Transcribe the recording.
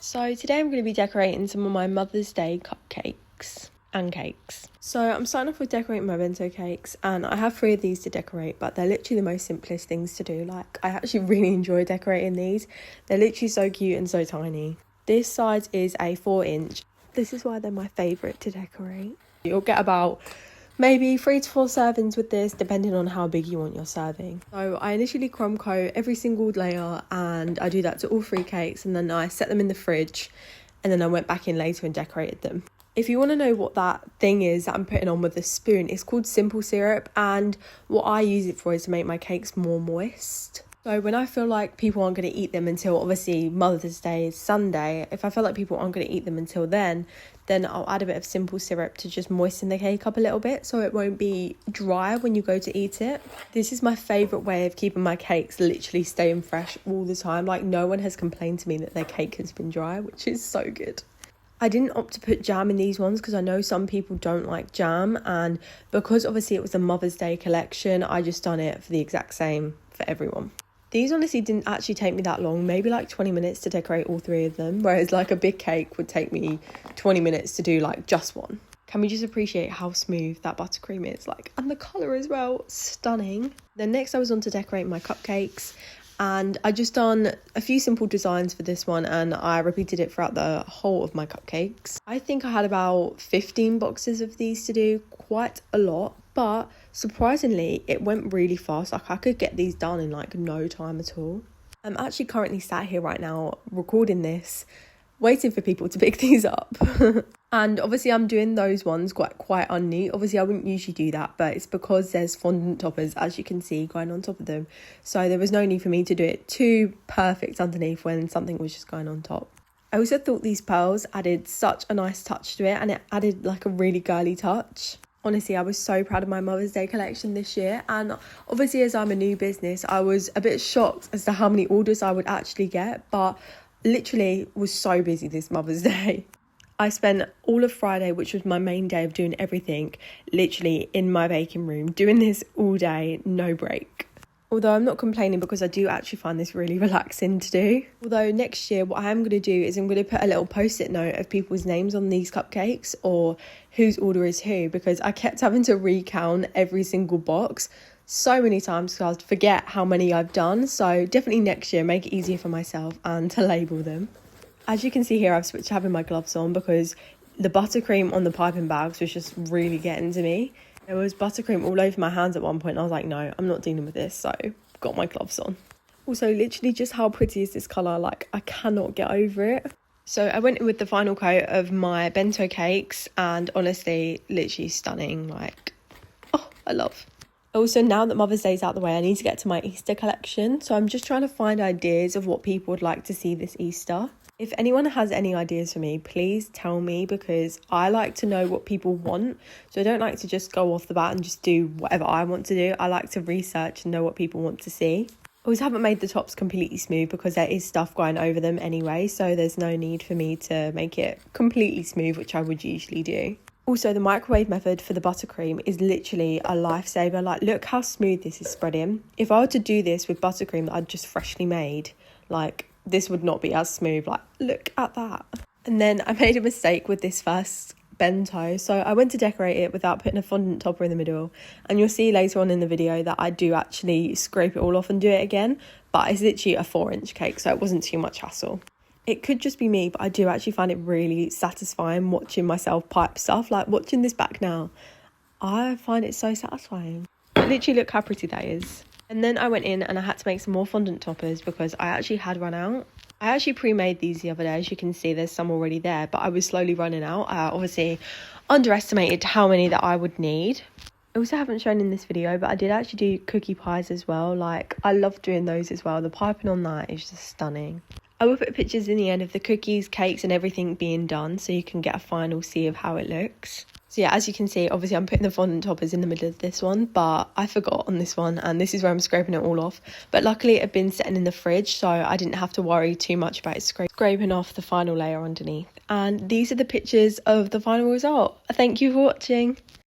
So today I'm going to be decorating some of my Mother's Day cupcakes and cakes. So I'm starting off with decorating my bento cakes, and I have 3 of these to decorate, but they're literally the most simplest things to do. Like, I actually really enjoy decorating these. They're literally so cute and so tiny. This size is a 4-inch. This is why they're my favourite to decorate. You'll get about maybe 3 to 4 servings with this, depending on how big you want your serving. So I initially crumb coat every single layer, and I do that to all 3 cakes, and then I set them in the fridge, and then I went back in later and decorated them. If you want to know what that thing is that I'm putting on with the spoon, it's called simple syrup, and what I use it for is to make my cakes more moist. So when I feel like people aren't going to eat them until, obviously, Mother's Day is Sunday, if I feel like people aren't going to eat them until then I'll add a bit of simple syrup to just moisten the cake up a little bit so it won't be dry when you go to eat it. This is my favourite way of keeping my cakes literally staying fresh all the time. Like, no one has complained to me that their cake has been dry, which is so good. I didn't opt to put jam in these ones because I know some people don't like jam, and because obviously it was a Mother's Day collection, I just done it for the exact same for everyone. These honestly didn't actually take me that long, maybe like 20 minutes to decorate all 3 of them, whereas like a big cake would take me 20 minutes to do like just one. Can we just appreciate how smooth that buttercream is? Like, and the colour as well, stunning. Then next I was on to decorate my cupcakes, and I just done a few simple designs for this one, and I repeated it throughout the whole of my cupcakes. I think I had about 15 boxes of these to do, quite a lot, but surprisingly it went really fast. Like, I could get these done in like no time at all. I'm actually currently sat here right now recording this, waiting for people to pick these up. And obviously I'm doing those ones quite unneat. Obviously I wouldn't usually do that, but it's because there's fondant toppers, as you can see, going on top of them, so there was no need for me to do it too perfect underneath when something was just going on top. I also thought these pearls added such a nice touch to it, and it added like a really girly touch. Honestly, I was so proud of my Mother's Day collection this year, and obviously as I'm a new business, I was a bit shocked as to how many orders I would actually get, but literally was so busy this Mother's Day. I spent all of Friday, which was my main day of doing everything, literally in my baking room, doing this all day, no break. Although I'm not complaining because I do actually find this really relaxing to do. Although next year what I am going to do is I'm going to put a little post-it note of people's names on these cupcakes, or whose order is who, because I kept having to recount every single box so many times because I'd forget how many I've done. So definitely next year make it easier for myself and to label them. As you can see here, I've switched to having my gloves on because the buttercream on the piping bags was just really getting to me. There was buttercream all over my hands at one point, and I was like, no, I'm not dealing with this, so got my gloves on. Also, literally just how pretty is this colour? Like, I cannot get over it. So I went in with the final coat of my bento cakes, and honestly, literally stunning. Like, oh, I love. Also, now that Mother's Day is out the way, I need to get to my Easter collection. So I'm just trying to find ideas of what people would like to see this Easter. If anyone has any ideas for me, please tell me, because I like to know what people want. So I don't like to just go off the bat and just do whatever I want to do. I like to research and know what people want to see. I always haven't made the tops completely smooth because there is stuff going over them anyway. So there's no need for me to make it completely smooth, which I would usually do. Also, the microwave method for the buttercream is literally a lifesaver. Like, look how smooth this is spreading. If I were to do this with buttercream that I'd just freshly made, like, this would not be as smooth. Like, look at that. And then I made a mistake with this first bento, so I went to decorate it without putting a fondant topper in the middle, and you'll see later on in the video that I do actually scrape it all off and do it again, but it's literally a 4-inch cake, so it wasn't too much hassle. It could just be me, but I do actually find it really satisfying watching myself pipe stuff. Like, watching this back now, I find it so satisfying. But literally look how pretty that is. And then I went in and I had to make some more fondant toppers because I actually had run out. I actually pre-made these the other day. As you can see, there's some already there, but I was slowly running out. I obviously underestimated how many that I would need. I also haven't shown in this video, but I did actually do cookie pies as well. Like, I love doing those as well. The piping on that is just stunning. I will put pictures in the end of the cookies, cakes and everything being done so you can get a final see of how it looks. So yeah, as you can see, obviously I'm putting the fondant toppers in the middle of this one, but I forgot on this one, and this is where I'm scraping it all off. But luckily it had been sitting in the fridge, so I didn't have to worry too much about scraping off the final layer underneath. And these are the pictures of the final result. Thank you for watching.